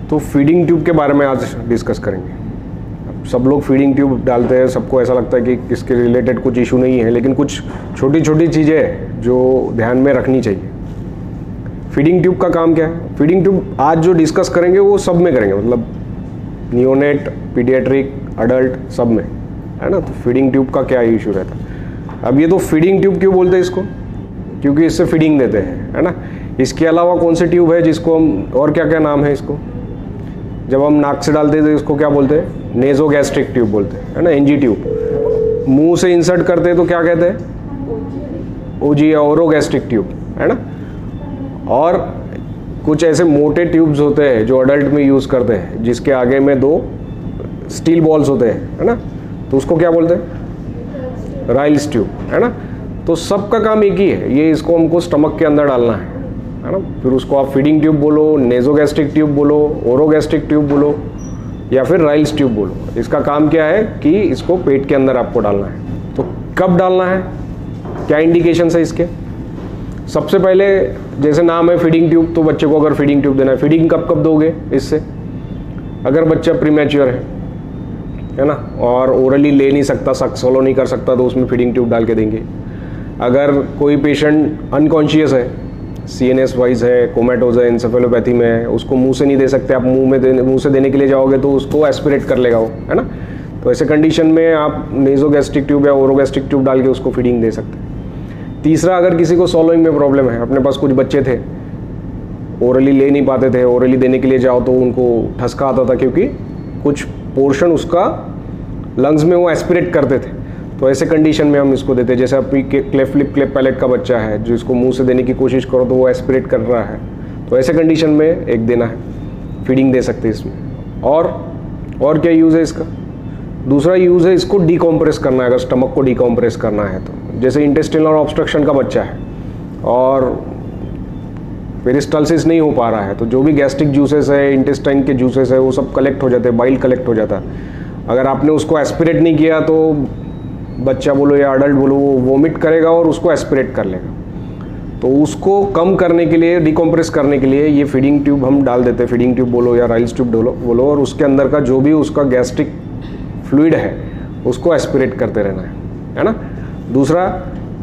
तो feeding tube के बारे में आज डिस्कस करेंगे। सब लोग फीडिंग ट्यूब डालते हैं, सबको ऐसा लगता है कि इसके रिलेटेड कुछ इशू नहीं है, लेकिन कुछ छोटी छोटी चीज़ें हैं जो ध्यान में रखनी चाहिए। फीडिंग ट्यूब का काम क्या है? फीडिंग ट्यूब आज जो डिस्कस करेंगे वो सब में करेंगे, मतलब नियोनेट, पीडियाट्रिक, अडल्ट, सब में, है ना। तो फीडिंग ट्यूब का क्या इशू रहता है? अब ये तो फीडिंग ट्यूब क्यों बोलते हैं इसको? क्योंकि इससे फीडिंग देते हैं, है ना। इसके अलावा कौन सी ट्यूब है जिसको हम, और क्या क्या नाम है इसको? जब हम नाक से डालते हैं तो इसको क्या बोलते हैं? नेजोगैस्ट्रिक ट्यूब बोलते हैं, है ना, एनजी ट्यूब। मुंह से इंसर्ट करते हैं तो क्या कहते हैं? ओजी या ओरोगैस्ट्रिक ट्यूब, है ना। और कुछ ऐसे मोटे ट्यूब्स होते हैं जो अडल्ट में यूज़ करते हैं, जिसके आगे में 2 स्टील बॉल्स होते हैं, है ना, तो उसको क्या बोलते हैं? राइल्स ट्यूब, है ना। तो सबका काम एक ही है, ये इसको हमको स्टमक के अंदर डालना है ना। फिर उसको आप फीडिंग ट्यूब बोलो, नेजोगैस्ट्रिक ट्यूब बोलो, ओरोगैस्ट्रिक ट्यूब बोलो, या फिर राइल्स ट्यूब बोलो। इसका काम क्या है कि इसको पेट के अंदर आपको डालना है। तो कब डालना है, क्या इंडिकेशंस है इसके? सबसे पहले जैसे नाम है फीडिंग ट्यूब, तो बच्चे को अगर फीडिंग ट्यूब देना है, फीडिंग कब कब दोगे इससे? अगर बच्चा प्रीमैच्योर है ना, और ओरली ले नहीं सकता, सॉलो नहीं कर सकता, तो उसमें फीडिंग ट्यूब डाल के देंगे। अगर कोई पेशेंट अनकॉन्शियस है, CNS वाइज है, कोमेटोज है, एंसेफेलोपैथी में है, उसको मुंह से नहीं दे सकते, आप मुंह से देने के लिए जाओगे तो उसको एस्पिरेट कर लेगा वो, है ना। तो ऐसे कंडीशन में आप नेजोगैस्ट्रिक ट्यूब या ओरोगैस्ट्रिक ट्यूब डाल के उसको फीडिंग दे सकते हैं। तीसरा, अगर किसी को सॉलोइंग में प्रॉब्लम है, अपने पास कुछ बच्चे थे ओरली ले नहीं पाते थे, ओरली देने के लिए जाओ तो उनको ठसका आता था, क्योंकि कुछ पोर्शन उसका लंग्स में वो एस्पिरेट करते थे। तो ऐसे कंडीशन में हम इसको देते हैं। जैसे आपकी क्लेफ्ट लिप क्लेफ्ट पैलेट का बच्चा है, जो इसको मुंह से देने की कोशिश करो तो वो एस्पिरेट कर रहा है, तो ऐसे कंडीशन में एक देना है, फीडिंग दे सकते हैं इसमें। और क्या यूज़ है इसका? दूसरा यूज़ है इसको डिकम्प्रेस करना है, अगर स्टमक को डिकम्प्रेस करना है तो। जैसे इंटेस्टिनल ऑब्स्ट्रक्शन का बच्चा है और पेरिस्टालसिस नहीं हो पा रहा है, तो जो भी गैस्ट्रिक जूसेस है, इंटेस्टाइन के जूसेस है, वो सब कलेक्ट हो जाते हैं, बाइल कलेक्ट हो जाता है। अगर आपने उसको एस्पिरेट नहीं किया तो बच्चा बोलो या अडल्ट बोलो, वो वोमिट करेगा और उसको एस्पिरेट कर लेगा। तो उसको कम करने के लिए, डिकम्प्रेस करने के लिए ये फीडिंग ट्यूब हम डाल देते हैं। फीडिंग ट्यूब बोलो या राइल्स ट्यूब बोलो, और उसके अंदर का जो भी उसका गैस्ट्रिक फ्लूइड है उसको एस्पिरेट करते रहना है ना। दूसरा,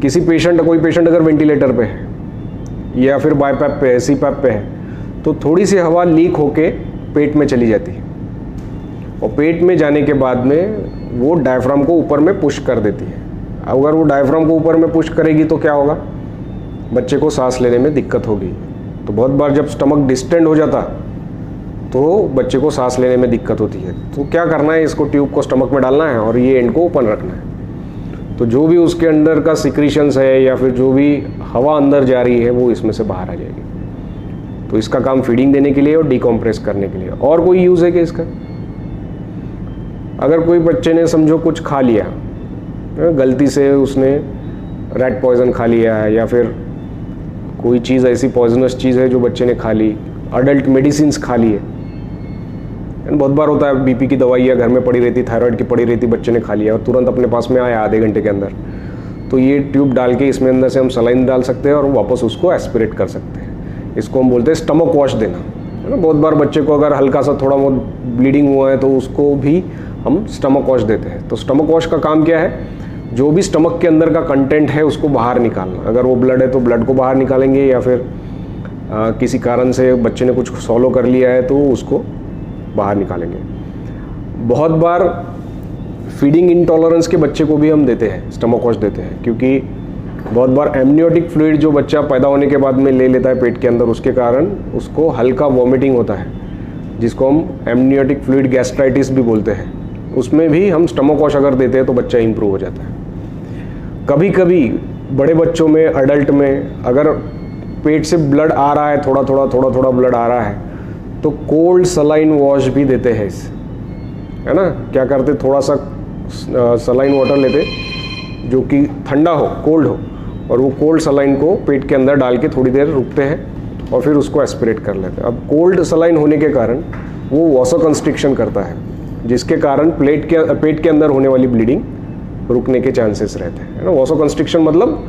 कोई पेशेंट अगर वेंटिलेटर पे है या फिर बाईपैप पे है, CPAP पे है, तो थोड़ी सी हवा लीक होके पेट में चली जाती है, और पेट में जाने के बाद में वो डायफ्राम को ऊपर में पुश कर देती है। अगर वो डायफ्राम को ऊपर में पुश करेगी तो क्या होगा? बच्चे को सांस लेने में दिक्कत होगी। तो बहुत बार जब स्टमक डिस्टेंड हो जाता तो बच्चे को सांस लेने में दिक्कत होती है। तो क्या करना है, इसको ट्यूब को स्टमक में डालना है और ये एंड को ओपन रखना है। तो जो भी उसके अंदर का सिक्रीशंस है या फिर जो भी हवा अंदर जा रही है वो इसमें से बाहर आ जाएगी। तो इसका काम फीडिंग देने के लिए और डिकम्प्रेस करने के लिए। और कोई यूज़ है कि इसका? अगर कोई बच्चे ने समझो कुछ खा लिया, गलती से उसने रैट पॉइजन खा लिया है, या फिर कोई चीज़ ऐसी पॉइजनस चीज़ है जो बच्चे ने खा ली, अडल्ट मेडिसिन्स खा ली है। बहुत बार होता है BP की दवाइयाँ घर में पड़ी रहती, थायराइड की पड़ी रहती, बच्चे ने खा लिया और तुरंत अपने पास में आया आधे घंटे के अंदर, तो ये ट्यूब डाल के इसमें अंदर से हम सलाइन डाल सकते हैं और वापस उसको एस्पिरेट कर सकते हैं। इसको हम बोलते हैं स्टमक वॉश देना, है ना। बहुत बार बच्चे को अगर हल्का सा थोड़ा बहुत ब्लीडिंग हुआ है तो उसको भी हम स्टमक वॉश देते हैं। तो स्टमक वॉश का काम क्या है? जो भी स्टमक के अंदर का कंटेंट है उसको बाहर निकालना। अगर वो ब्लड है तो ब्लड को बाहर निकालेंगे, या फिर किसी कारण से बच्चे ने कुछ सॉलो कर लिया है तो उसको बाहर निकालेंगे। बहुत बार फीडिंग इंटॉलरेंस के बच्चे को भी हम देते हैं, स्टमक वॉश देते हैं, क्योंकि बहुत बार एमनियोटिक फ्लूइड जो बच्चा पैदा होने के बाद में ले लेता है पेट के अंदर, उसके कारण उसको हल्का वॉमिटिंग होता है, जिसको हम एमनियोटिक फ्लूइड गैस्ट्राइटिस भी बोलते हैं। उसमें भी हम स्टमक वॉश अगर देते हैं तो बच्चा इंप्रूव हो जाता है। कभी कभी बड़े बच्चों में, अडल्ट में अगर पेट से ब्लड आ रहा है, थोड़ा थोड़ा ब्लड आ रहा है, तो कोल्ड सलाइन वॉश भी देते हैं इससे, है ना। क्या करते, थोड़ा सा सलाइन वाटर लेते जो कि ठंडा हो, कोल्ड हो, और वो कोल्ड सलाइन को पेट के अंदर डाल के थोड़ी देर रुकते हैं और फिर उसको एस्पिरेट कर लेते हैं। अब कोल्ड सलाइन होने के कारण वो वॉसोकंस्ट्रिक्शन करता है, जिसके कारण पेट के अंदर होने वाली ब्लीडिंग रुकने के चांसेस रहते हैं, है ना। वॉसोकंस्ट्रिक्शन मतलब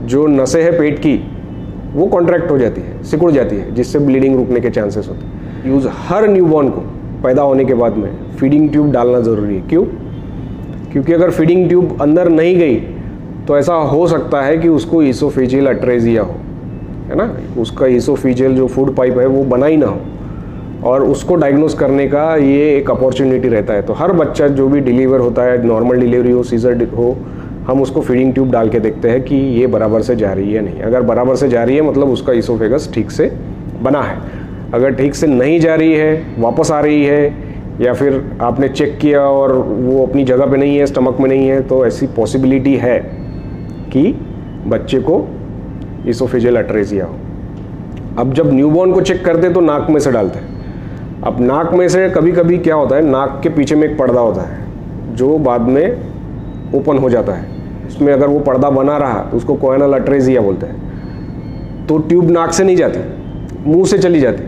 जो नसें हैं पेट की वो कॉन्ट्रैक्ट हो जाती है, सिकुड़ जाती है, जिससे ब्लीडिंग रुकने के चांसेस होते हैं। यूज़ हर न्यूबॉर्न को पैदा होने के बाद में फीडिंग ट्यूब डालना ज़रूरी है। क्यों? क्योंकि अगर फीडिंग ट्यूब अंदर नहीं गई तो ऐसा हो सकता है कि उसको ईसोफेजियल अट्रेजिया हो, है ना, उसका ईसोफेजियल जो फूड पाइप है वो बना ही ना हो, और उसको डायग्नोस करने का ये एक अपॉर्चुनिटी रहता है। तो हर बच्चा जो भी डिलीवर होता है, नॉर्मल डिलीवरी हो, सीजर हो, हम उसको फीडिंग ट्यूब डाल के देखते हैं कि ये बराबर से जा रही है नहीं। अगर बराबर से जा रही है मतलब उसका ईसोफेगस ठीक से बना है। अगर ठीक से नहीं जा रही है, वापस आ रही है, या फिर आपने चेक किया और वो अपनी जगह पे नहीं है, स्टमक में नहीं है, तो ऐसी पॉसिबिलिटी है कि बच्चे को ईसोफेजियल अट्रेजिया हो। अब जब न्यूबॉर्न को चेक करते तो नाक में से डालते हैं। अब नाक में से कभी कभी क्या होता है, नाक के पीछे में एक पर्दा होता है जो बाद में ओपन हो जाता है। इसमें अगर वो पर्दा बना रहा तो उसको कोएनल अट्रेजिया बोलते हैं। तो ट्यूब नाक से नहीं जाती, मुंह से चली जाती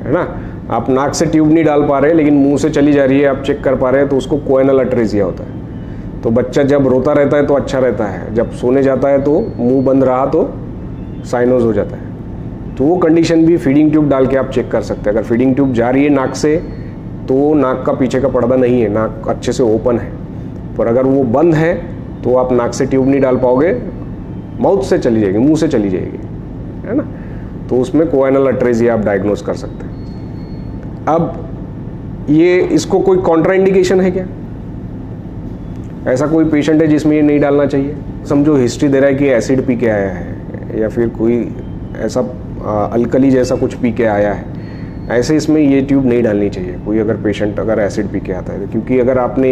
है ना। आप नाक से ट्यूब नहीं डाल पा रहे लेकिन मुंह से चली जा रही है, आप चेक कर पा रहे हैं, तो उसको कोएनल अट्रेजिया होता है। तो बच्चा जब रोता रहता है तो अच्छा रहता है, जब सोने जाता है तो मुंह बंद रहा तो साइनोज हो जाता है। तो वो कंडीशन भी फीडिंग ट्यूब डाल के आप चेक कर सकते हैं। अगर फीडिंग ट्यूब जा रही है नाक से तो नाक का पीछे का पर्दा नहीं है, नाक अच्छे से ओपन है। पर अगर वो बंद है तो आप नाक से ट्यूब नहीं डाल पाओगे, माउथ से चली जाएगी, मुंह से चली जाएगी, है ना। तो उसमें कोएनल अट्रेजिया आप डायग्नोस कर सकते हैं। अब ये इसको कोई कॉन्ट्राइंडिकेशन है क्या? ऐसा कोई पेशेंट है जिसमें ये नहीं डालना चाहिए? समझो हिस्ट्री दे रहा है कि एसिड पी के आया है या फिर कोई ऐसा अल्कली जैसा कुछ पी के आया है, ऐसे इसमें ये ट्यूब नहीं डालनी चाहिए कोई अगर पेशेंट अगर एसिड पी के आता है। क्योंकि अगर आपने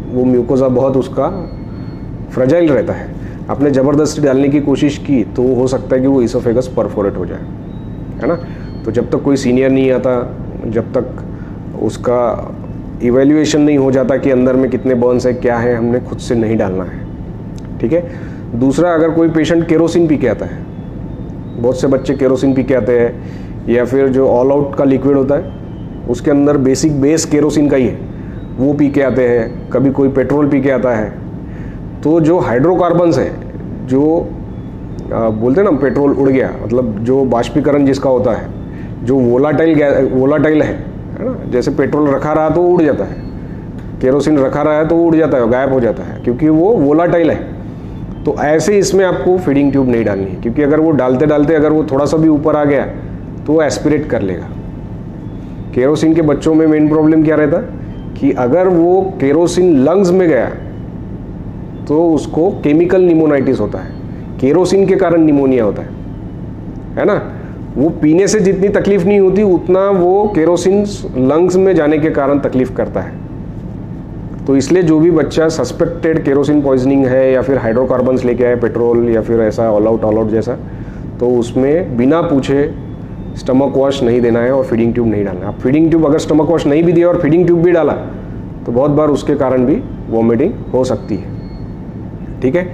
वो म्यूकोजा बहुत उसका फ्रजाइल रहता है, आपने ज़बरदस्ती डालने की कोशिश की तो हो सकता है कि वो ईसोफेगस परफोरेट हो जाए, है ना। तो जब तक कोई सीनियर नहीं आता, जब तक उसका इवैल्यूएशन नहीं हो जाता कि अंदर में कितने बर्न्स है क्या है, हमने खुद से नहीं डालना है, ठीक है। दूसरा, अगर कोई पेशेंट केरोसिन पी के आता है, बहुत से बच्चे केरोसिन पी के आते हैं, या फिर जो ऑल आउट का लिक्विड होता है उसके अंदर बेसिक बेस केरोसिन का ही है, वो पी के आते हैं। कभी कोई पेट्रोल पी के आता है। तो जो हाइड्रोकार्बन्स है, जो बोलते हैं ना पेट्रोल उड़ गया, मतलब जो बाष्पीकरण जिसका होता है, जो वोलाटाइल है ना, जैसे पेट्रोल रखा रहा तो उड़ जाता है, केरोसिन रखा रहा है तो उड़ जाता है, गायब हो जाता है, क्योंकि वो वोलाटाइल है। तो ऐसे इसमें आपको फीडिंग ट्यूब नहीं डालनी है, क्योंकि अगर वो डालते डालते अगर वो थोड़ा सा भी ऊपर आ गया तो वो एस्पिरेट कर लेगा। केरोसिन के बच्चों में मेन प्रॉब्लम क्या रहता कि अगर वो केरोसिन लंग्स में गया तो उसको केमिकल निमोनाइटिस होता है, केरोसिन के कारण निमोनिया होता है ना। वो पीने से जितनी तकलीफ नहीं होती उतना वो केरोसिन लंग्स में जाने के कारण तकलीफ करता है। तो इसलिए जो भी बच्चा सस्पेक्टेड केरोसिन पॉइजनिंग है या फिर हाइड्रोकार्बन्स लेके आए पेट्रोल या फिर ऐसा ऑल आउट जैसा, तो उसमें बिना पूछे स्टमक वॉश नहीं देना है और फीडिंग ट्यूब नहीं डालना है। आप फीडिंग ट्यूब अगर स्टमक वॉश नहीं भी दिया और फीडिंग ट्यूब भी डाला तो बहुत बार उसके कारण भी वॉमिटिंग हो सकती है, ठीक है।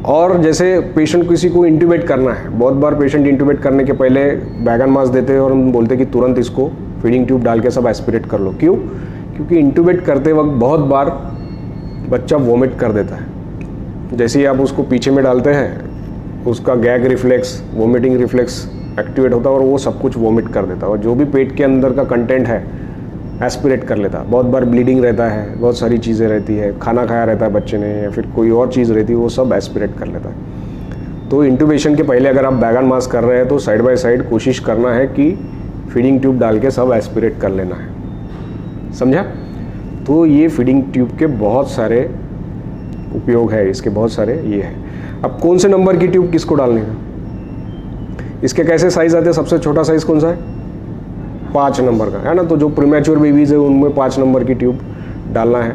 और जैसे पेशेंट किसी को इंट्यूबेट करना है, बहुत बार पेशेंट इंट्यूबेट करने के पहले बैगन मास देते हैं और हम बोलते हैं कि तुरंत इसको फीडिंग ट्यूब डाल के सब एस्पिरेट कर लो। क्यों? क्योंकि इंट्यूबेट करते वक्त बहुत बार बच्चा वॉमिट कर देता है। जैसे ही आप उसको पीछे में डालते हैं उसका gag reflex, vomiting reflex activate होता है और वो सब कुछ वॉमिट कर देता है, और जो भी पेट के अंदर का कंटेंट है एस्पिरेट कर लेता है। बहुत बार ब्लीडिंग रहता है, बहुत सारी चीज़ें रहती है, खाना खाया रहता है बच्चे ने या फिर कोई और चीज़ रहती है, वो सब एस्पिरेट कर लेता है। तो इंट्यूबेशन के पहले अगर आप बैगन मास कर रहे हैं तो साइड बाय साइड कोशिश करना है कि फीडिंग ट्यूब डाल के सब एस्पिरेट कर लेना है, समझा। तो ये फीडिंग ट्यूब के बहुत सारे उपयोग है, इसके बहुत सारे ये है। अब कौन से नंबर की ट्यूब किसको डालने का, इसके कैसे साइज़ आते हैं? सबसे छोटा साइज़ कौन सा है? 5 नंबर का, है ना। तो जो प्रीमैच्योर बेबीज़ है उनमें 5 नंबर की ट्यूब डालना है।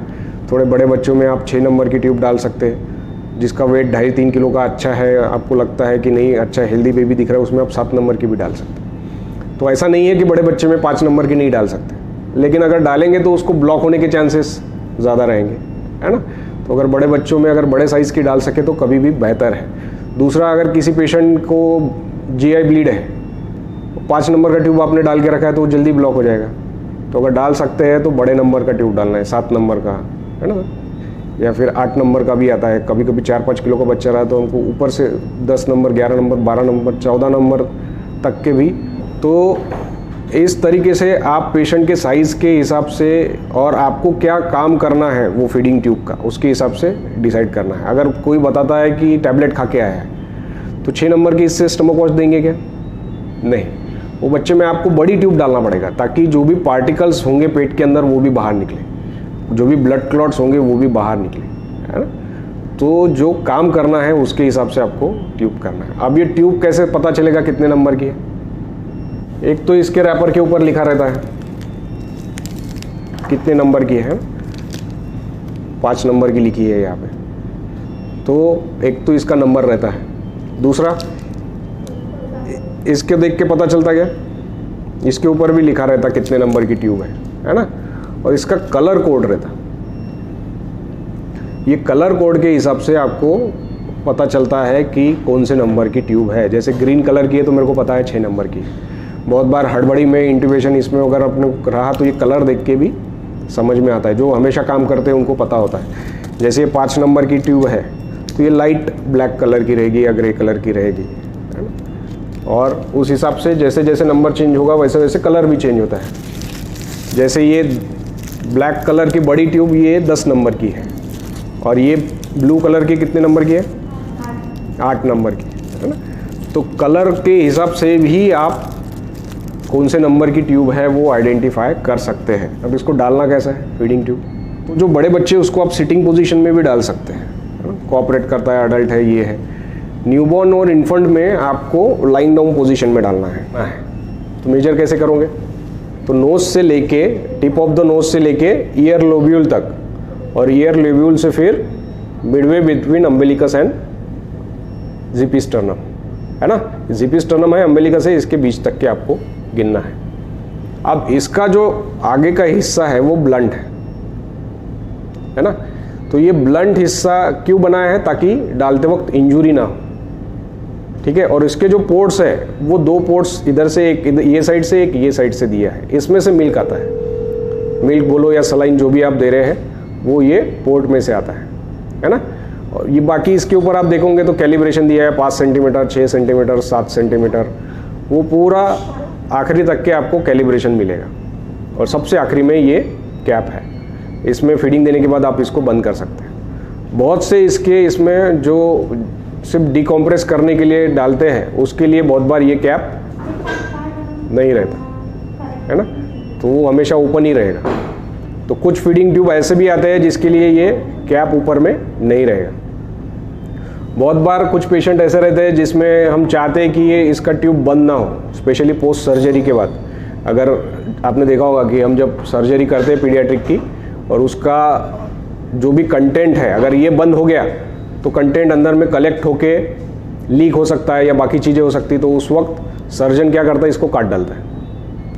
थोड़े बड़े बच्चों में आप 6 नंबर की ट्यूब डाल सकते हैं। जिसका वेट 2.5-3 किलो का अच्छा है, आपको लगता है कि नहीं अच्छा हेल्दी बेबी दिख रहा है, उसमें आप 7 नंबर की भी डाल सकते हैं। तो ऐसा नहीं है कि बड़े बच्चे में 5 नंबर की नहीं डाल सकते, लेकिन अगर डालेंगे तो उसको ब्लॉक होने के चांसेस ज़्यादा रहेंगे, है ना। तो अगर बड़े बच्चों में अगर बड़े साइज़ की डाल सके तो कभी भी बेहतर है। दूसरा, अगर किसी पेशेंट को GI ब्लीड है, 5 नंबर का ट्यूब आपने डाल के रखा है तो वो जल्दी ब्लॉक हो जाएगा। तो अगर डाल सकते हैं तो बड़े नंबर का ट्यूब डालना है, 7 नंबर का, है ना, या फिर 8 नंबर का भी आता है। कभी कभी 4-5 किलो का बच्चा रहा तो हमको ऊपर से 10 नंबर, 11 नंबर, 12 नंबर, 14 नंबर तक के भी। तो इस तरीके से आप पेशेंट के साइज़ के हिसाब से और आपको क्या काम करना है वो फीडिंग ट्यूब का, उसके हिसाब से डिसाइड करना है। अगर कोई बताता है कि टैबलेट खा के आया है तो 6 नंबर की इससे स्टमक वॉश देंगे क्या? नहीं, वो बच्चे में आपको बड़ी ट्यूब डालना पड़ेगा ताकि जो भी पार्टिकल्स होंगे पेट के अंदर वो भी बाहर निकले, जो भी ब्लड क्लॉट्स होंगे वो भी बाहर निकले, है ना। तो जो काम करना है उसके हिसाब से आपको ट्यूब करना है। अब ये ट्यूब कैसे पता चलेगा कितने नंबर की है? एक तो इसके रैपर के ऊपर लिखा रहता है कितने नंबर की है, 5 नंबर की लिखी है यहाँ पे, तो एक तो इसका नंबर रहता है। दूसरा, इसके देख के पता चलता क्या, इसके ऊपर भी लिखा रहता कितने नंबर की ट्यूब है ना। और इसका कलर कोड रहता, ये कलर कोड के हिसाब से आपको पता चलता है कि कौन से नंबर की ट्यूब है। जैसे ग्रीन कलर की है तो मेरे को पता है 6 नंबर की। बहुत बार हड़बड़ी में इंट्यूबेशन इसमें अगर अपने रहा तो ये कलर देख के भी समझ में आता है, जो हमेशा काम करते हैं उनको पता होता है। जैसे ये 5 नंबर की ट्यूब है तो ये लाइट ब्लैक कलर की रहेगी या ग्रे कलर की रहेगी, है ना। और उस हिसाब से जैसे जैसे नंबर चेंज होगा वैसे वैसे कलर भी चेंज होता है। जैसे ये ब्लैक कलर की बड़ी ट्यूब ये 10 नंबर की है और ये ब्लू कलर की कितने नंबर की है? 8 नंबर की, है ना। तो कलर के हिसाब से भी आप कौन से नंबर की ट्यूब है वो आइडेंटिफाई कर सकते हैं। अब इसको डालना कैसा है फीडिंग ट्यूब? तो जो बड़े बच्चे उसको आप सिटिंग पोजीशन में भी डाल सकते हैं, कोऑपरेट करता है, अडल्ट है, ये है। न्यूबॉर्न और इन्फेंट में आपको लाइन डाउन पोजीशन में डालना है। तो मेजर कैसे करोगे? तो नोज से लेके, टिप ऑफ द नोज से लेके ईयर लोब्यूल तक, और ईयर लोब्यूल से फिर मिडवे बिटवीन अम्बिलिकस एंड ज़िपिस्टर्नम, है ना। ज़िपिस्टर्नम है अम्बिलिकस है, इसके बीच तक के आपको गिनना है। अब इसका जो आगे का हिस्सा है वो ब्लंट है ना। तो ये ब्लंट हिस्सा क्यों बनाया है? ताकि डालते वक्त इंजरी ना हो, ठीक है। और इसके जो पोर्ट्स है वो 2 पोर्ट्स इधर से, एक ये साइड से, एक ये साइड से दिया है। इसमें से मिल्क आता है, मिल्क बोलो या सलाइन जो भी आप दे रहे हैं वो ये पोर्ट में से आता है ना। और ये बाकी इसके ऊपर आप देखोगे तो कैलिब्रेशन दिया है 5 सेंटीमीटर, 6 सेंटीमीटर, 7 सेंटीमीटर, वो पूरा आखिरी तक के आपको कैलिब्रेशन मिलेगा। और सबसे आखिरी में ये कैप है, इसमें फीडिंग देने के बाद आप इसको बंद कर सकते हैं। बहुत से इसमें जो सिर्फ डिकम्प्रेस करने के लिए डालते हैं उसके लिए बहुत बार ये कैप नहीं रहता, है ना, तो वो हमेशा ओपन ही रहेगा। तो कुछ फीडिंग ट्यूब ऐसे भी आते हैं जिसके लिए ये कैप ऊपर में नहीं रहेगा। बहुत बार कुछ पेशेंट ऐसे रहते हैं जिसमें हम चाहते हैं कि ये इसका ट्यूब बंद ना हो, स्पेशली पोस्ट सर्जरी के बाद। अगर आपने देखा होगा कि हम जब सर्जरी करते हैं पीडियाट्रिक की और उसका जो भी कंटेंट है अगर ये बंद हो गया तो कंटेंट अंदर में कलेक्ट होके लीक हो सकता है या बाकी चीज़ें हो सकती है। तो उस वक्त सर्जन क्या करता है, इसको काट डालता है,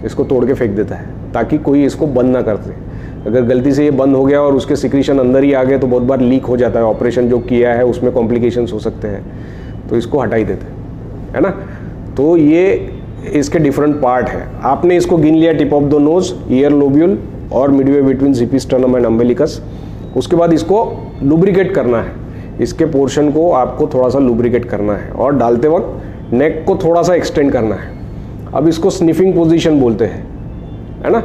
इसको तोड़ के फेंक देता है ताकि कोई इसको बंद ना कर सके। अगर गलती से ये बंद हो गया और उसके सिक्रीशन अंदर ही आ गए तो बहुत बार लीक हो जाता है, ऑपरेशन जो किया है उसमें कॉम्प्लिकेशंस हो सकते हैं, तो इसको हटा ही देते हैं, है ना। तो ये इसके डिफरेंट पार्ट है। आपने इसको गिन लिया, tip of the nose, year lobule और मिडवे बिटवीन ज़िपिस्टर्नम एंड अम्बिलिकस। उसके बाद इसको लुब्रिकेट करना है, इसके पोर्शन को आपको थोड़ा सा लुब्रिकेट करना है और डालते वक्त नेक को थोड़ा सा एक्सटेंड करना है। अब इसको स्निफिंग पोजीशन बोलते हैं, है ना,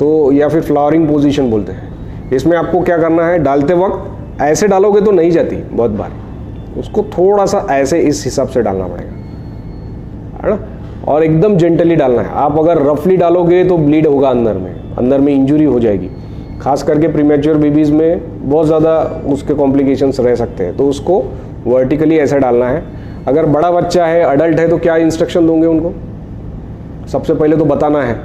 तो या फिर फ्लावरिंग पोजीशन बोलते हैं। इसमें आपको क्या करना है, डालते वक्त ऐसे डालोगे तो नहीं जाती बहुत बार, उसको थोड़ा सा ऐसे इस हिसाब से डालना पड़ेगा, है ना, और एकदम जेंटली डालना है। आप अगर रफली डालोगे तो ब्लीड होगा, अंदर में इंजरी हो जाएगी। खास करके प्रीमेच्योर बेबीज़ में बहुत ज़्यादा उसके कॉम्प्लिकेशंस रह सकते हैं, तो उसको वर्टिकली ऐसे डालना है। अगर बड़ा बच्चा है, अडल्ट है, तो क्या इंस्ट्रक्शन दोगे उनको? सबसे पहले तो बताना है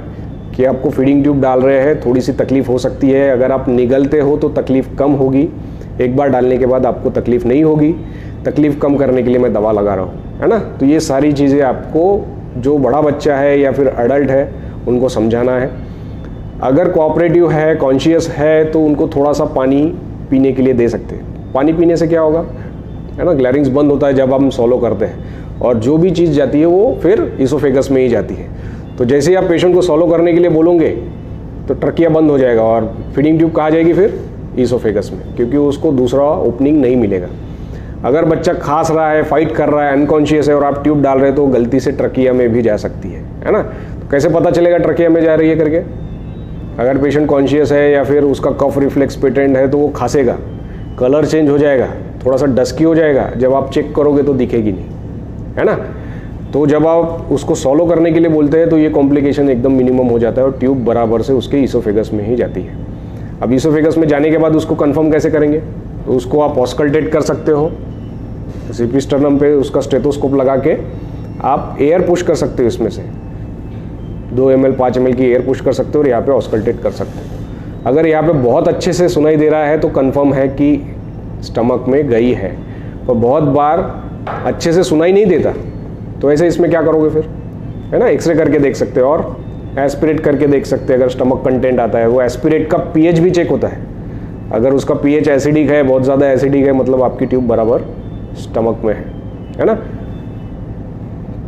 कि आपको फीडिंग ट्यूब डाल रहे हैं, थोड़ी सी तकलीफ़ हो सकती है। अगर आप निगलते हो तो तकलीफ़ कम होगी, एक बार डालने के बाद आपको तकलीफ़ नहीं होगी। तकलीफ़ कम करने के लिए मैं दवा लगा रहा हूँ, है ना। तो ये सारी चीज़ें आपको, जो बड़ा बच्चा है या फिर अडल्ट है, उनको समझाना है। अगर कोऑपरेटिव है, कॉन्शियस है, तो उनको थोड़ा सा पानी पीने के लिए दे सकते हैं। पानी पीने से क्या होगा, है ना, ग्लैरिंग्स बंद होता है जब हम सोलो करते हैं, और जो भी चीज़ जाती है वो फिर इसोफेगस में ही जाती है। तो जैसे ही आप पेशेंट को सोलो करने के लिए बोलोगे तो ट्रकिया बंद हो जाएगा और फीडिंग ट्यूब कहाँ जाएगी फिर? इसोफेगस में, क्योंकि उसको दूसरा ओपनिंग नहीं मिलेगा। अगर बच्चा खांस रहा है, फाइट कर रहा है, अनकॉन्शियस है और आप ट्यूब डाल रहे हैं तो गलती से ट्रकिया में भी जा सकती है ना। कैसे पता चलेगा ट्रकिया में जा रही है करके? अगर पेशेंट कॉन्शियस है या फिर उसका कफ रिफ्लेक्स पेटेंट है तो वो खांसेगा, कलर चेंज हो जाएगा, थोड़ा सा डस्की हो जाएगा, जब आप चेक करोगे तो दिखेगी नहीं, है ना। तो जब आप उसको सॉलो करने के लिए बोलते हैं तो ये कॉम्प्लिकेशन एकदम मिनिमम हो जाता है और ट्यूब बराबर से उसके ईसोफेगस में ही जाती है। अब ईसोफेगस में जाने के बाद उसको कंफर्म कैसे करेंगे? तो उसको आप ऑस्कल्टेट कर सकते हो, सीपी स्टर्नम पे उसका स्टेथोस्कोप लगा के आप एयर पुश कर सकते हो, इसमें से 2 ml 5 ml की एयर पुश कर सकते हो और यहाँ पे ऑस्कल्टेट कर सकते हो। अगर यहाँ पे बहुत अच्छे से सुनाई दे रहा है तो कंफर्म है कि स्टमक में गई है, और बहुत बार अच्छे से सुनाई नहीं देता तो ऐसे इसमें क्या करोगे फिर, है ना। एक्सरे करके देख सकते हो और एस्पिरेट करके देख सकते हैं। अगर स्टमक कंटेंट आता है, वो एस्पिरेट का पीएच भी चेक होता है। अगर उसका पीएच एसिडिक है, बहुत ज़्यादा एसिडिक है, मतलब आपकी ट्यूब बराबर स्टमक में है ना।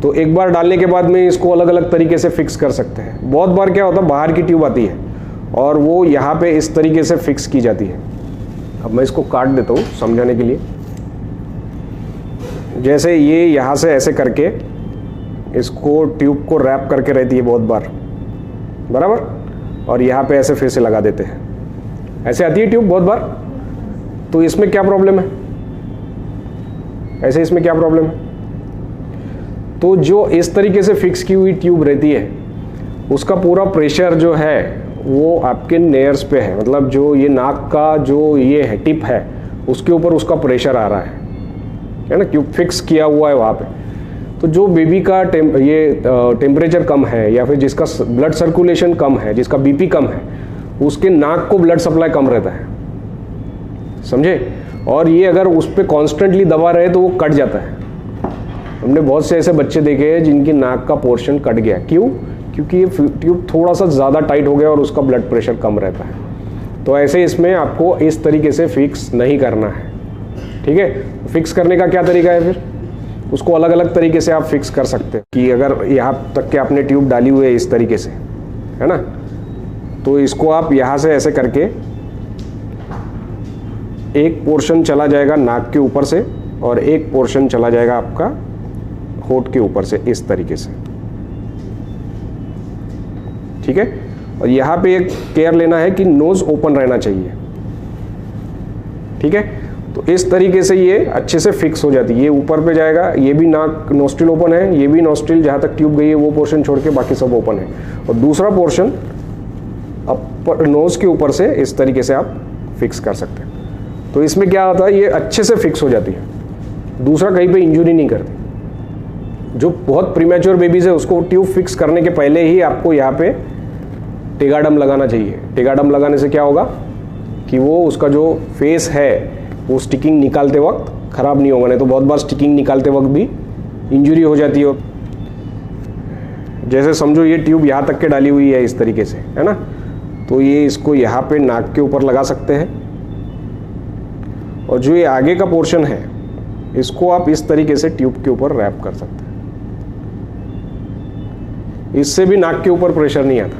तो एक बार डालने के बाद में इसको अलग अलग तरीके से फिक्स कर सकते हैं। बहुत बार क्या होता है, बाहर की ट्यूब आती है और वो यहाँ पे इस तरीके से फिक्स की जाती है। अब मैं इसको काट देता हूँ समझाने के लिए। जैसे ये यहाँ से ऐसे करके इसको ट्यूब को रैप करके रहती है बहुत बार, बराबर, और यहाँ पे ऐसे फिर से लगा देते हैं, ऐसे आती है ट्यूब बहुत बार। तो इसमें क्या प्रॉब्लम है, ऐसे इसमें क्या प्रॉब्लम है? तो जो इस तरीके से फिक्स की हुई ट्यूब रहती है उसका पूरा प्रेशर जो है वो आपके नेयर्स पे है, मतलब जो ये नाक का जो ये है टिप है उसके ऊपर उसका प्रेशर आ रहा है ना, ट्यूब फिक्स किया हुआ है वहाँ पे। तो जो बेबी का टेम्परेचर कम है या फिर जिसका ब्लड सर्कुलेशन कम है, जिसका बीपी कम है, उसके नाक को ब्लड सप्लाई कम रहता है, समझे। और ये अगर उस पर कॉन्स्टेंटली दबा रहे तो वो कट जाता है। हमने बहुत से ऐसे बच्चे देखे हैं जिनकी नाक का पोर्शन कट गया। क्यों? क्योंकि ये ट्यूब थोड़ा सा ज़्यादा टाइट हो गया और उसका ब्लड प्रेशर कम रहता है। तो ऐसे इसमें आपको इस तरीके से फिक्स नहीं करना है, ठीक है। फिक्स करने का क्या तरीका है फिर? उसको अलग अलग तरीके से आप फिक्स कर सकते हैं कि अगर यहाँ तक के आपने ट्यूब डाली हुई है इस तरीके से, है ना, तो इसको आप यहाँ से ऐसे करके एक पोर्शन चला जाएगा नाक के ऊपर से और एक पोर्शन चला जाएगा आपका होठ के ऊपर से, इस तरीके से, ठीक है। और यहाँ पे एक केयर लेना है कि नोज ओपन रहना चाहिए, ठीक है। तो इस तरीके से ये अच्छे से फिक्स हो जाती है। ये ऊपर पे जाएगा, ये भी नाक नोस्ट्रिल ओपन है, ये भी नोस्ट्रिल जहाँ तक ट्यूब गई है वो पोर्शन छोड़ के बाकी सब ओपन है, और दूसरा पोर्शन अपर नोज के ऊपर से इस तरीके से आप फिक्स कर सकते हैं। तो इसमें क्या होता है, ये अच्छे से फिक्स हो जाती है, दूसरा कहीं पे इंजरी नहीं करती। जो बहुत प्रीमैच्योर बेबीज है उसको ट्यूब फिक्स करने के पहले ही आपको यहाँ पे टेगाडम लगाना चाहिए। टेगाडम लगाने से क्या होगा कि वो उसका जो फेस है वो स्टिकिंग निकालते वक्त ख़राब नहीं होगा, नहीं तो बहुत बार स्टिकिंग निकालते वक्त भी इंजरी हो जाती है। जैसे समझो ये ट्यूब यहाँ तक के डाली हुई है इस तरीके से, है ना, तो ये इसको यहाँ पे नाक के ऊपर लगा सकते हैं, और जो ये आगे का पोर्शन है इसको आप इस तरीके से ट्यूब के ऊपर रैप कर सकते हैं। इससे भी नाक के ऊपर प्रेशर नहीं आता।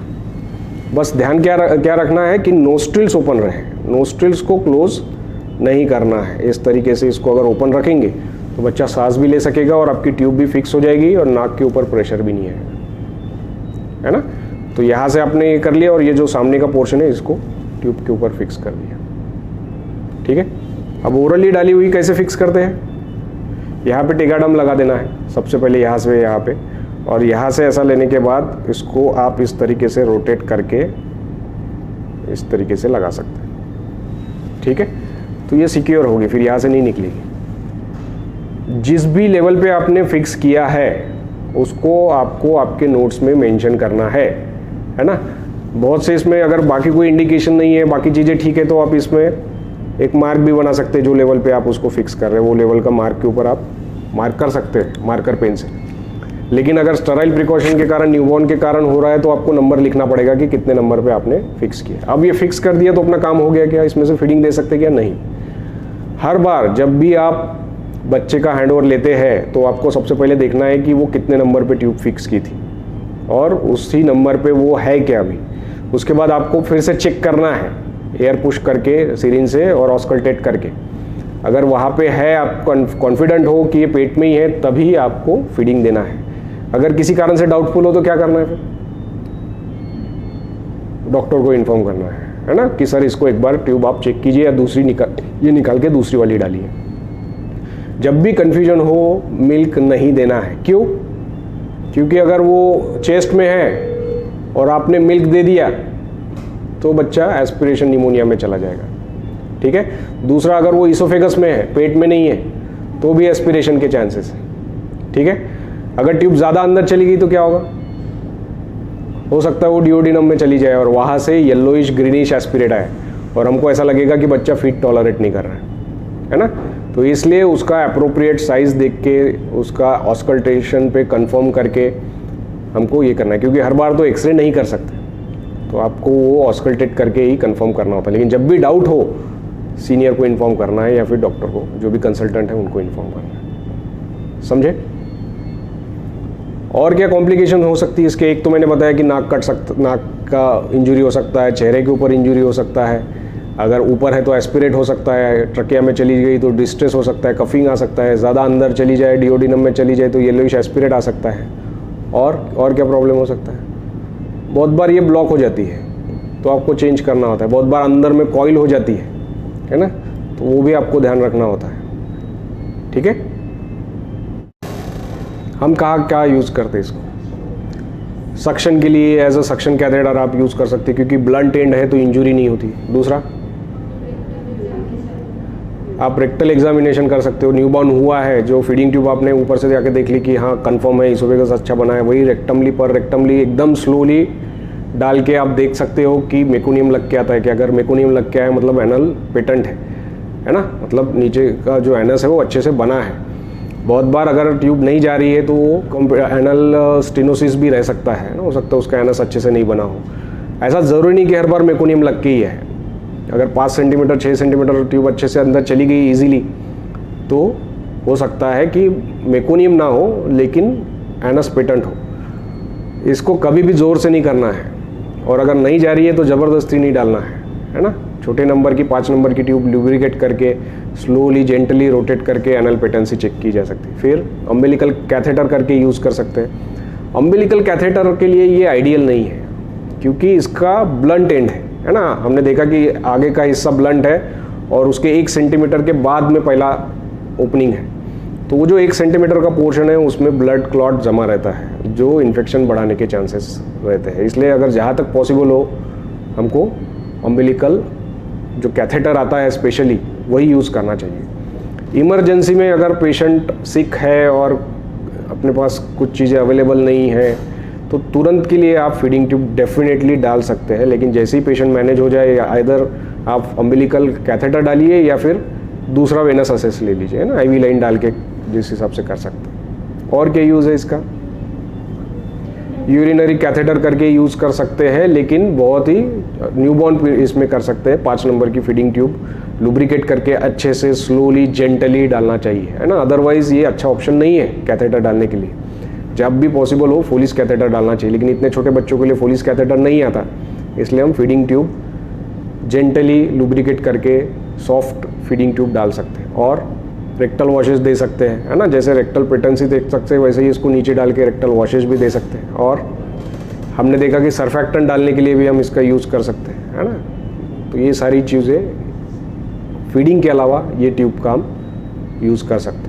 बस ध्यान क्या रखना है कि नोस्ट्रिल्स ओपन रहे, नोस्ट्रिल्स को क्लोज नहीं करना है। इस तरीके से इसको अगर ओपन रखेंगे तो बच्चा सांस भी ले सकेगा और आपकी ट्यूब भी फिक्स हो जाएगी और नाक के ऊपर प्रेशर भी नहीं आएगा, है ना। तो यहाँ से आपने ये कर लिया और ये जो सामने का पोर्शन है इसको ट्यूब के ऊपर फिक्स कर दिया, ठीक है। अब ओरली डाली हुई कैसे फिक्स करते हैं? यहाँ पे टेगाडम लगा देना है सबसे पहले, यहाँ से यहाँ पे, और यहाँ से ऐसा लेने के बाद इसको आप इस तरीके से रोटेट करके इस तरीके से लगा सकते हैं, ठीक है। तो ये सिक्योर होगी, फिर यहाँ से नहीं निकलेगी। जिस भी लेवल पे आपने फिक्स किया है उसको आपको आपके नोट्स में मेंशन करना है ना। बहुत से इसमें अगर बाकी कोई इंडिकेशन नहीं है, बाकी चीज़ें ठीक है, तो आप इसमें एक मार्क भी बना सकते हैं। जो लेवल पे आप उसको फिक्स कर रहे हैं वो लेवल का मार्क के ऊपर आप मार्क कर सकते हैं मार्कर पेन से। लेकिन अगर स्टराइल प्रिकॉशन के कारण, न्यूबॉर्न के कारण हो रहा है तो आपको नंबर लिखना पड़ेगा कि कितने नंबर पे आपने फिक्स किया। अब ये फिक्स कर दिया तो अपना काम हो गया क्या? इसमें से फीडिंग दे सकते क्या? नहीं। हर बार जब भी आप बच्चे का हैंडओवर लेते हैं तो आपको सबसे पहले देखना है कि वो कितने नंबर पे ट्यूब फिक्स की थी और उसी नंबर पे वो है क्या अभी। उसके बाद आपको फिर से चेक करना है एयर पुश करके सिरिंज से और ऑस्कल्टेट करके। अगर वहाँ पे है, आप कॉन्फिडेंट हो कि ये पेट में ही है, तभी आपको फीडिंग देना है। अगर किसी कारण से डाउटफुल हो तो क्या करना है फिर? डॉक्टर को इन्फॉर्म करना है ना, कि सर इसको एक बार ट्यूब आप चेक कीजिए या दूसरी निकाल के दूसरी वाली डालिए। जब भी कन्फ्यूजन हो, मिल्क नहीं देना है। क्यों? क्योंकि अगर वो चेस्ट में है और आपने मिल्क दे दिया तो बच्चा एस्पिरेशन निमोनिया में चला जाएगा। ठीक है। दूसरा, अगर वो इसोफेगस में है, पेट में नहीं है, तो भी एस्पिरेशन के चांसेस है। ठीक है। अगर ट्यूब ज़्यादा अंदर चली गई तो क्या होगा? हो सकता है वो डिओडिनम में चली जाए और वहाँ से येलोइश ग्रीनिश एस्पिरेट आए और हमको ऐसा लगेगा कि बच्चा फीड टॉलरेट नहीं कर रहा है ना। तो इसलिए उसका अप्रोप्रिएट साइज देख के, उसका ऑस्कल्टेशन पे कंफर्म करके हमको ये करना है, क्योंकि हर बार तो एक्सरे नहीं कर सकते, तो आपको वो ऑस्कल्टेट करके ही कंफर्म करना होता है। लेकिन जब भी डाउट हो, सीनियर को इन्फॉर्म करना है या फिर डॉक्टर को, जो भी कंसल्टेंट है उनको इन्फॉर्म करना है। समझे? और क्या कॉम्प्लिकेशन हो सकती है इसके? एक तो मैंने बताया कि नाक का इंजरी हो सकता है, चेहरे के ऊपर इंजरी हो सकता है, अगर ऊपर है तो एस्पिरेट हो सकता है, ट्रकिया में चली गई तो डिस्ट्रेस हो सकता है, कफिंग आ सकता है, ज़्यादा अंदर चली जाए, डिओडिनम में चली जाए तो येलोइश एस्पिरेट आ सकता है। और क्या प्रॉब्लम हो सकता है? बहुत बार ये ब्लॉक हो जाती है तो आपको चेंज करना होता है। बहुत बार अंदर में कॉइल हो जाती है ना, तो वो भी आपको ध्यान रखना होता है। ठीक है। हम कहाँ क्या यूज़ करते हैं इसको? सक्शन के लिए एज अ सक्शन कैथेटर आप यूज़ कर सकते हैं, क्योंकि ब्लंट एंड है तो इंजरी नहीं होती। दूसरा, आप रेक्टल एग्जामिनेशन कर सकते हो। न्यूबॉर्न हुआ है, जो फीडिंग ट्यूब आपने ऊपर से जाके देख ली कि हाँ कंफर्म है, इसोफेगस अच्छा बना है, वही रेक्टमली पर रेक्टमली एकदम स्लोली डाल के आप देख सकते हो कि मेकोनियम लग के आता है। कि अगर मेकोनियम लग के आया मतलब एनल पेटेंट है ना, मतलब नीचे का जो एनस है वो अच्छे से बना है। बहुत बार अगर ट्यूब नहीं जा रही है तो वो एनल स्टेनोसिस भी रह सकता है ना, हो सकता है उसका एनस अच्छे से नहीं बना हो। ऐसा ज़रूरी नहीं कि हर बार मेकोनियम लग के ही है। अगर 5 सेंटीमीटर 6 सेंटीमीटर ट्यूब अच्छे से अंदर चली गई इजीली, तो हो सकता है कि मेकोनियम ना हो लेकिन एनस पेटेंट हो। इसको कभी भी ज़ोर से नहीं करना है, और अगर नहीं जा रही है तो ज़बरदस्ती नहीं डालना है ना। छोटे नंबर की 5 नंबर की ट्यूब लुब्रिकेट करके स्लोली जेंटली रोटेट करके एनल पेटेंसी चेक की जा सकती है। फिर अम्बिलिकल कैथेटर करके यूज़ कर सकते हैं। अम्बिलिकल कैथेटर के लिए ये आइडियल नहीं है, क्योंकि इसका ब्लंट एंड है ना। हमने देखा कि आगे का हिस्सा ब्लंट है और उसके 1 सेंटीमीटर के बाद में पहला ओपनिंग है, तो वो जो 1 सेंटीमीटर का पोर्शन है उसमें ब्लड क्लॉट जमा रहता है, जो इन्फेक्शन बढ़ाने के चांसेस रहते हैं। इसलिए अगर जहाँ तक पॉसिबल हो, हमको अम्बिलिकल जो कैथेटर आता है स्पेशली वही यूज़ करना चाहिए। इमरजेंसी में अगर पेशेंट सिक है और अपने पास कुछ चीज़ें अवेलेबल नहीं है तो तुरंत के लिए आप फीडिंग ट्यूब डेफिनेटली डाल सकते हैं। लेकिन जैसे ही पेशेंट मैनेज हो जाए, आइदर आप अम्बिलिकल कैथेटर डालिए या फिर दूसरा वेनस असेस ले लीजिए ना, IV लाइन डाल के जिस हिसाब से कर सकते हैं। और क्या यूज़ है इसका? यूरिनरी कैथेटर करके यूज़ कर सकते हैं, लेकिन बहुत ही न्यूबॉर्न इसमें कर सकते हैं। 5 नंबर की फीडिंग ट्यूब लुब्रिकेट करके अच्छे से स्लोली जेंटली डालना चाहिए, है ना। अदरवाइज़ ये अच्छा ऑप्शन नहीं है कैथेटर डालने के लिए। जब भी पॉसिबल हो फोलिस कैथेटर डालना चाहिए, लेकिन इतने छोटे बच्चों के लिए फोलिस कैथेटर नहीं आता, इसलिए हम फीडिंग ट्यूब जेंटली लुब्रिकेट करके सॉफ्ट फीडिंग ट्यूब डाल सकते हैं। और रेक्टल वॉशेस दे सकते हैं, है ना। जैसे रेक्टल पेटेंसी देख सकते हैं वैसे ही इसको नीचे डाल के रेक्टल वॉशेस भी दे सकते हैं। और हमने देखा कि सर्फेक्टेंट डालने के लिए भी हम इसका यूज़ कर सकते हैं, है ना। तो ये सारी चीज़ें फीडिंग के अलावा ये ट्यूब का हम यूज़ कर सकते हैं।